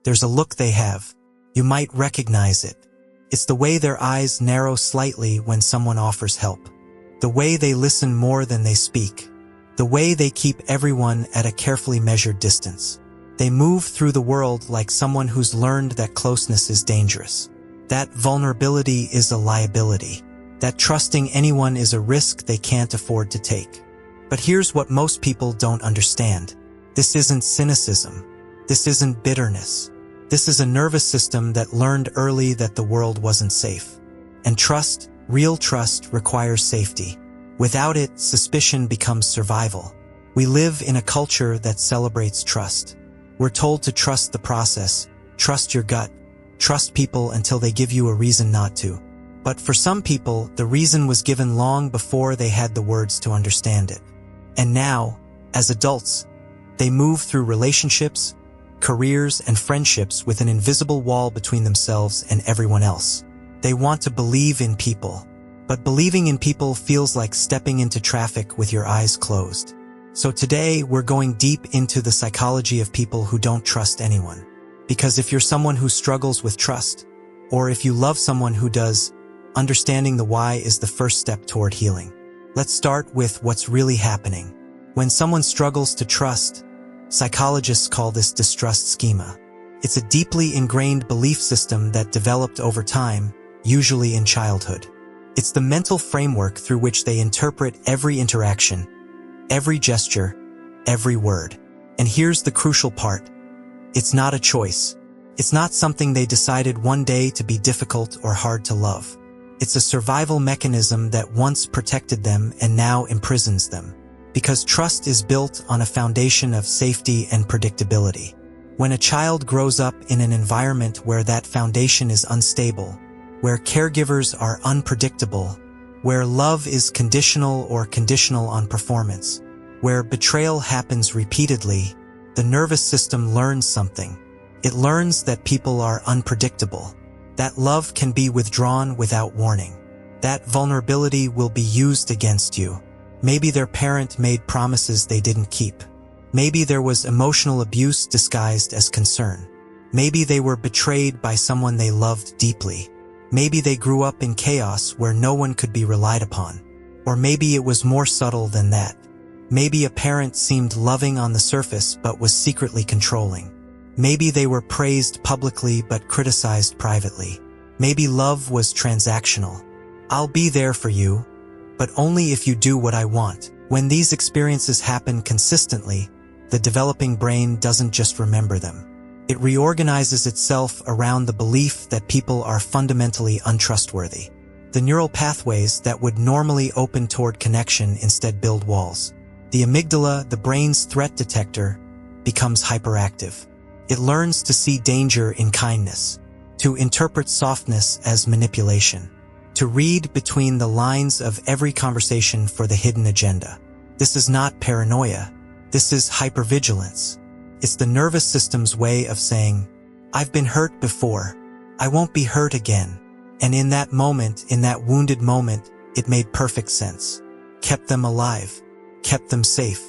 There's a look they have. You might recognize it. It's the way their eyes narrow slightly when someone offers help. The way they listen more than they speak. The way they keep everyone at a carefully measured distance. They move through the world like someone who's learned that closeness is dangerous. That vulnerability is a liability. That trusting anyone is a risk they can't afford to take. But here's what most people don't understand. This isn't cynicism. This isn't bitterness. This is a nervous system that learned early that the world wasn't safe. And trust, real trust, requires safety. Without it, suspicion becomes survival. We live in a culture that celebrates trust. We're told to trust the process, trust your gut, trust people until they give you a reason not to. But for some people, the reason was given long before they had the words to understand it. And now, as adults, they move through relationships, careers, and friendships with an invisible wall between themselves and everyone else. They want to believe in people, but believing in people feels like stepping into traffic with your eyes closed. So today, we're going deep into the psychology of people who don't trust anyone. Because if you're someone who struggles with trust, or if you love someone who does, understanding the why is the first step toward healing. Let's start with what's really happening. When someone struggles to trust, psychologists call this distrust schema. It's a deeply ingrained belief system that developed over time, usually in childhood. It's the mental framework through which they interpret every interaction, every gesture, every word. And here's the crucial part. It's not a choice. It's not something they decided one day to be difficult or hard to love. It's a survival mechanism that once protected them and now imprisons them. Because trust is built on a foundation of safety and predictability. When a child grows up in an environment where that foundation is unstable, where caregivers are unpredictable, where love is conditional or conditional on performance, where betrayal happens repeatedly, the nervous system learns something. It learns that people are unpredictable, that love can be withdrawn without warning, that vulnerability will be used against you. Maybe their parent made promises they didn't keep. Maybe there was emotional abuse disguised as concern. Maybe they were betrayed by someone they loved deeply. Maybe they grew up in chaos where no one could be relied upon. Or maybe it was more subtle than that. Maybe a parent seemed loving on the surface but was secretly controlling. Maybe they were praised publicly but criticized privately. Maybe love was transactional. I'll be there for you, but only if you do what I want. When these experiences happen consistently, the developing brain doesn't just remember them. It reorganizes itself around the belief that people are fundamentally untrustworthy. The neural pathways that would normally open toward connection instead build walls. The amygdala, the brain's threat detector, becomes hyperactive. It learns to see danger in kindness, to interpret softness as manipulation, to read between the lines of every conversation for the hidden agenda. This is not paranoia. This is hypervigilance. It's the nervous system's way of saying, I've been hurt before. I won't be hurt again. And in that moment, in that wounded moment, it made perfect sense. Kept them alive. Kept them safe.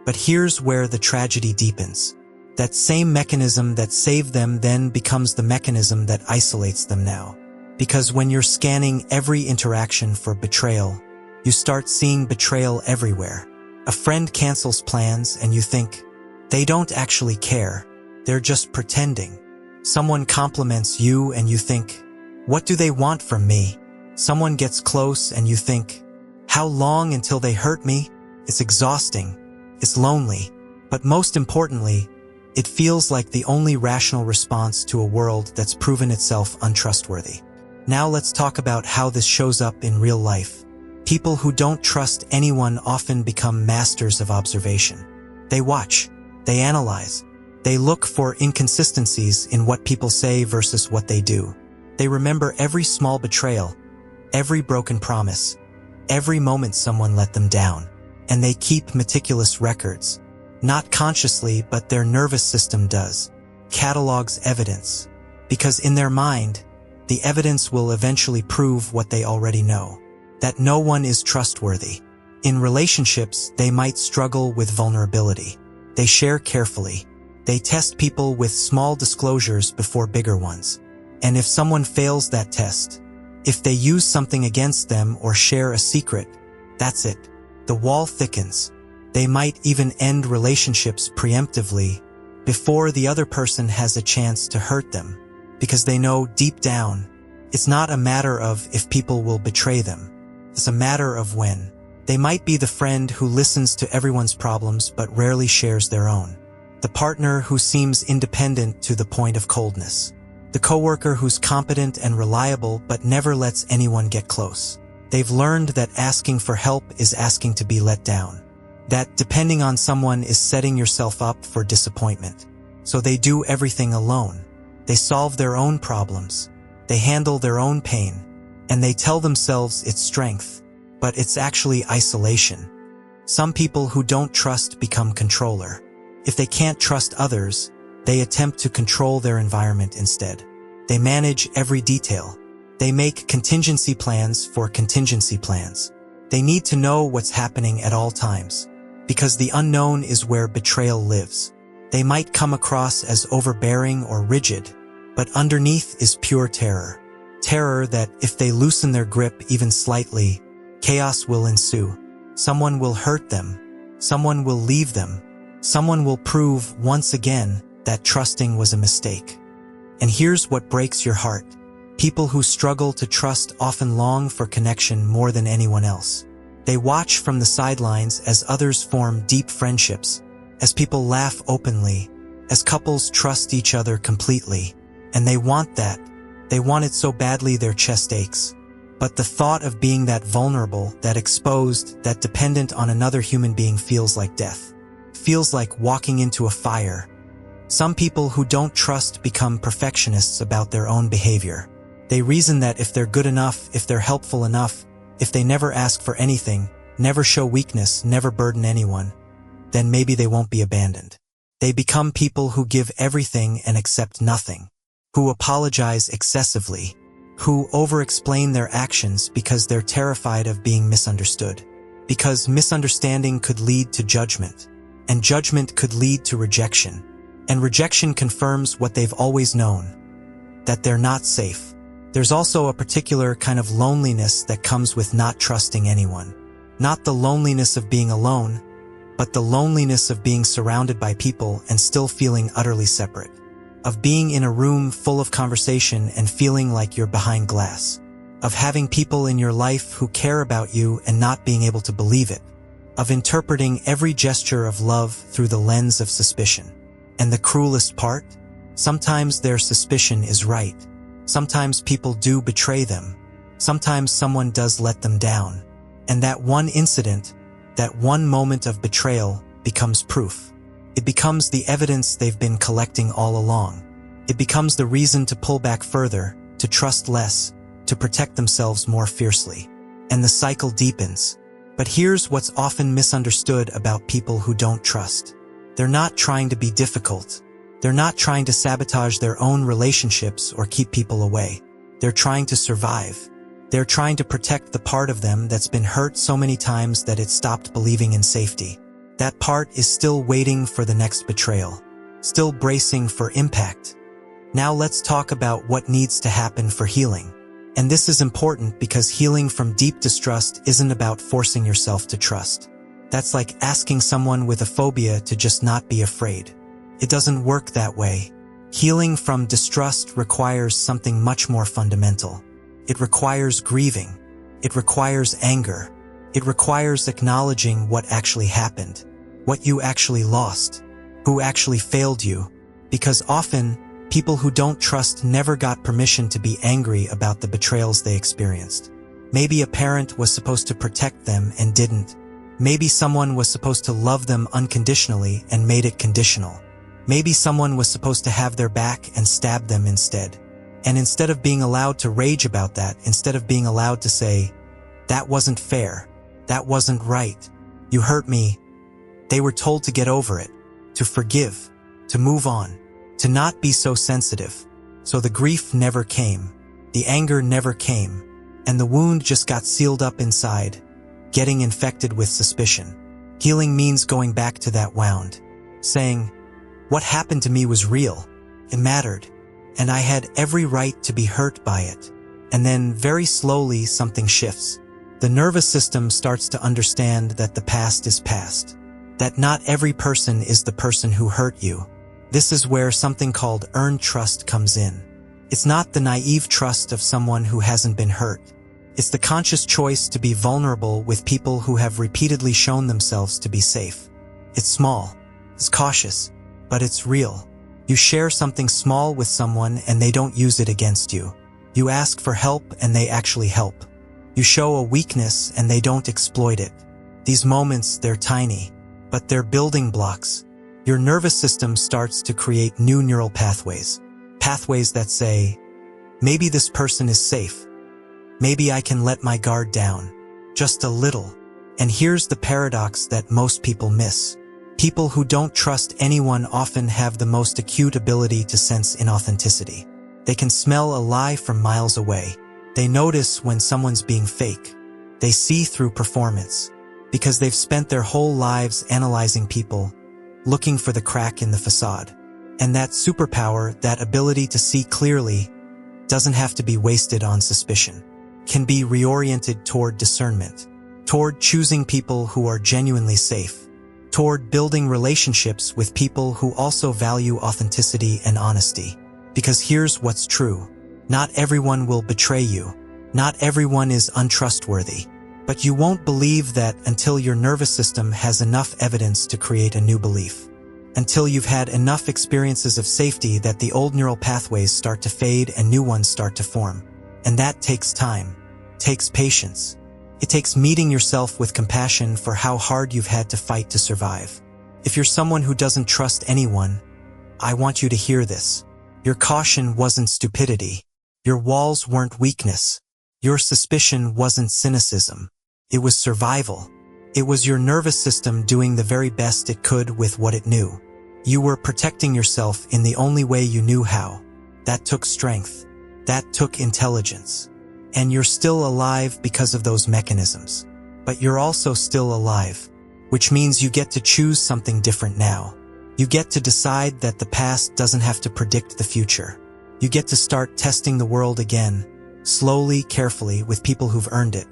But here's where the tragedy deepens. That same mechanism that saved them then becomes the mechanism that isolates them now. Because when you're scanning every interaction for betrayal, you start seeing betrayal everywhere. A friend cancels plans and you think, they don't actually care. They're just pretending. Someone compliments you and you think, what do they want from me? Someone gets close and you think, how long until they hurt me? It's exhausting. It's lonely. But most importantly, it feels like the only rational response to a world that's proven itself untrustworthy. Now let's talk about how this shows up in real life. People who don't trust anyone often become masters of observation. They watch. They analyze. They look for inconsistencies in what people say versus what they do. They remember every small betrayal, every broken promise, every moment someone let them down. And they keep meticulous records. Not consciously, but their nervous system does. Catalogs evidence. Because in their mind, the evidence will eventually prove what they already know. That no one is trustworthy. In relationships, they might struggle with vulnerability. They share carefully. They test people with small disclosures before bigger ones. And if someone fails that test, if they use something against them or share a secret, that's it. The wall thickens. They might even end relationships preemptively before the other person has a chance to hurt them, because they know deep down, it's not a matter of if people will betray them. It's a matter of when. They might be the friend who listens to everyone's problems but rarely shares their own. The partner who seems independent to the point of coldness. The coworker who's competent and reliable but never lets anyone get close. They've learned that asking for help is asking to be let down. That depending on someone is setting yourself up for disappointment. So they do everything alone. They solve their own problems. They handle their own pain. And they tell themselves it's strength. But it's actually isolation. Some people who don't trust become controller. If they can't trust others, they attempt to control their environment instead. They manage every detail. They make contingency plans for contingency plans. They need to know what's happening at all times, because the unknown is where betrayal lives. They might come across as overbearing or rigid, but underneath is pure terror. Terror that if they loosen their grip even slightly, chaos will ensue. Someone will hurt them. Someone will leave them. Someone will prove once again that trusting was a mistake. And here's what breaks your heart. People who struggle to trust often long for connection more than anyone else. They watch from the sidelines as others form deep friendships, as people laugh openly, as couples trust each other completely. And they want that. They want it so badly their chest aches. But the thought of being that vulnerable, that exposed, that dependent on another human being feels like death. Feels like walking into a fire. Some people who don't trust become perfectionists about their own behavior. They reason that if they're good enough, if they're helpful enough, if they never ask for anything, never show weakness, never burden anyone, then maybe they won't be abandoned. They become people who give everything and accept nothing, who apologize excessively, who over-explain their actions because they're terrified of being misunderstood, because misunderstanding could lead to judgment, and judgment could lead to rejection, and rejection confirms what they've always known, that they're not safe. There's also a particular kind of loneliness that comes with not trusting anyone. Not the loneliness of being alone, but the loneliness of being surrounded by people and still feeling utterly separate. Of being in a room full of conversation and feeling like you're behind glass. Of having people in your life who care about you and not being able to believe it. Of interpreting every gesture of love through the lens of suspicion. And the cruelest part? Sometimes their suspicion is right. Sometimes people do betray them. Sometimes someone does let them down. And that one incident, that one moment of betrayal, becomes proof. It becomes the evidence they've been collecting all along. It becomes the reason to pull back further, to trust less, to protect themselves more fiercely. And the cycle deepens. But here's what's often misunderstood about people who don't trust. They're not trying to be difficult. They're not trying to sabotage their own relationships or keep people away. They're trying to survive. They're trying to protect the part of them that's been hurt so many times that it stopped believing in safety. That part is still waiting for the next betrayal, still bracing for impact. Now let's talk about what needs to happen for healing. And this is important because healing from deep distrust isn't about forcing yourself to trust. That's like asking someone with a phobia to just not be afraid. It doesn't work that way. Healing from distrust requires something much more fundamental. It requires grieving. It requires anger. It requires acknowledging what actually happened, what you actually lost, who actually failed you. Because often, people who don't trust never got permission to be angry about the betrayals they experienced. Maybe a parent was supposed to protect them and didn't. Maybe someone was supposed to love them unconditionally and made it conditional. Maybe someone was supposed to have their back and stab them instead. And instead of being allowed to rage about that, instead of being allowed to say, "That wasn't fair. That wasn't right. You hurt me," they were told to get over it, to forgive, to move on, to not be so sensitive. So the grief never came. The anger never came. And the wound just got sealed up inside, getting infected with suspicion. Healing means going back to that wound, saying, What happened to me was real. It mattered. And I had every right to be hurt by it. And then, very slowly, something shifts. The nervous system starts to understand that the past is past. That not every person is the person who hurt you. This is where something called earned trust comes in. It's not the naive trust of someone who hasn't been hurt. It's the conscious choice to be vulnerable with people who have repeatedly shown themselves to be safe. It's small. It's cautious. But it's real. You share something small with someone and they don't use it against you. You ask for help and they actually help. You show a weakness and they don't exploit it. These moments, they're tiny, but they're building blocks. Your nervous system starts to create new neural pathways. Pathways that say, maybe this person is safe. Maybe I can let my guard down. Just a little. And here's the paradox that most people miss. People who don't trust anyone often have the most acute ability to sense inauthenticity. They can smell a lie from miles away. They notice when someone's being fake. They see through performance. Because they've spent their whole lives analyzing people, looking for the crack in the facade. And that superpower, that ability to see clearly, doesn't have to be wasted on suspicion. Can be reoriented toward discernment, toward choosing people who are genuinely safe, toward building relationships with people who also value authenticity and honesty. Because here's what's true. Not everyone will betray you. Not everyone is untrustworthy. But you won't believe that until your nervous system has enough evidence to create a new belief. Until you've had enough experiences of safety that the old neural pathways start to fade and new ones start to form. And that takes time. Takes patience. It takes meeting yourself with compassion for how hard you've had to fight to survive. If you're someone who doesn't trust anyone, I want you to hear this. Your caution wasn't stupidity. Your walls weren't weakness. Your suspicion wasn't cynicism. It was survival. It was your nervous system doing the very best it could with what it knew. You were protecting yourself in the only way you knew how. That took strength. That took intelligence. And you're still alive because of those mechanisms. But you're also still alive, which means you get to choose something different now. You get to decide that the past doesn't have to predict the future. You get to start testing the world again, slowly, carefully, with people who've earned it.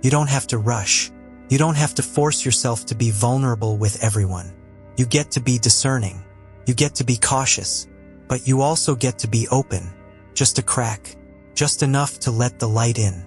You don't have to rush. You don't have to force yourself to be vulnerable with everyone. You get to be discerning. You get to be cautious. But you also get to be open. Just a crack. Just enough to let the light in.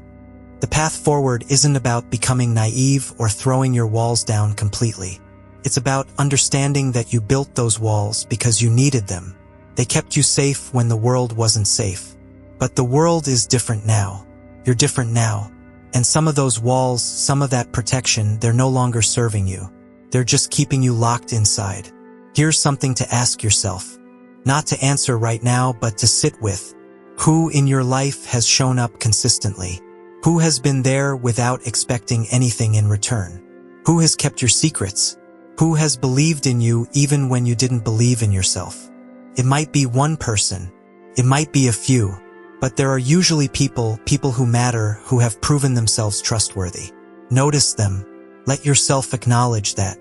The path forward isn't about becoming naive or throwing your walls down completely. It's about understanding that you built those walls because you needed them. They kept you safe when the world wasn't safe. But the world is different now. You're different now. And some of those walls, some of that protection, they're no longer serving you. They're just keeping you locked inside. Here's something to ask yourself. Not to answer right now, but to sit with. Who in your life has shown up consistently? Who has been there without expecting anything in return? Who has kept your secrets? Who has believed in you even when you didn't believe in yourself? It might be one person. It might be a few. But there are usually people who matter, who have proven themselves trustworthy. Notice them. Let yourself acknowledge that.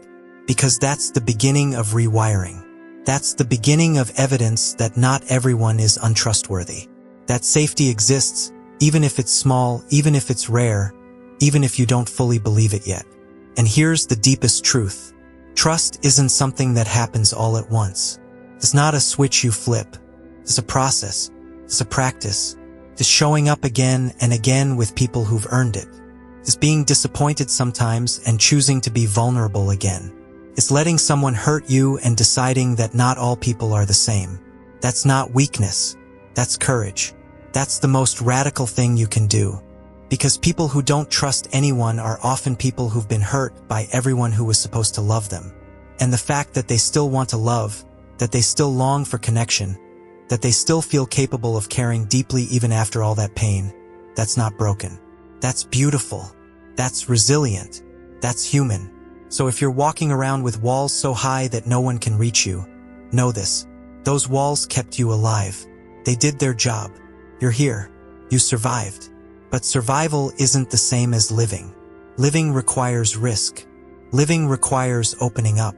Because that's the beginning of rewiring. That's the beginning of evidence that not everyone is untrustworthy. That safety exists, even if it's small, even if it's rare, even if you don't fully believe it yet. And here's the deepest truth. Trust isn't something that happens all at once. It's not a switch you flip. It's a process. It's a practice. It's showing up again and again with people who've earned it. It's being disappointed sometimes and choosing to be vulnerable again. It's letting someone hurt you and deciding that not all people are the same. That's not weakness. That's courage. That's the most radical thing you can do. Because people who don't trust anyone are often people who've been hurt by everyone who was supposed to love them. And the fact that they still want to love, that they still long for connection, that they still feel capable of caring deeply even after all that pain, that's not broken. That's beautiful. That's resilient. That's human. So if you're walking around with walls so high that no one can reach you, know this. Those walls kept you alive. They did their job. You're here. You survived. But survival isn't the same as living. Living requires risk. Living requires opening up.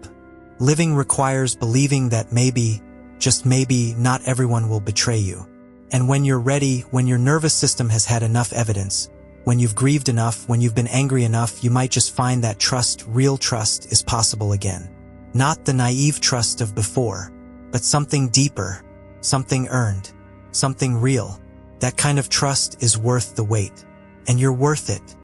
Living requires believing that maybe, just maybe, not everyone will betray you. And when you're ready, when your nervous system has had enough evidence, when you've grieved enough, when you've been angry enough, you might just find that trust, real trust, is possible again. Not the naive trust of before, but something deeper, something earned, something real. That kind of trust is worth the wait. And you're worth it.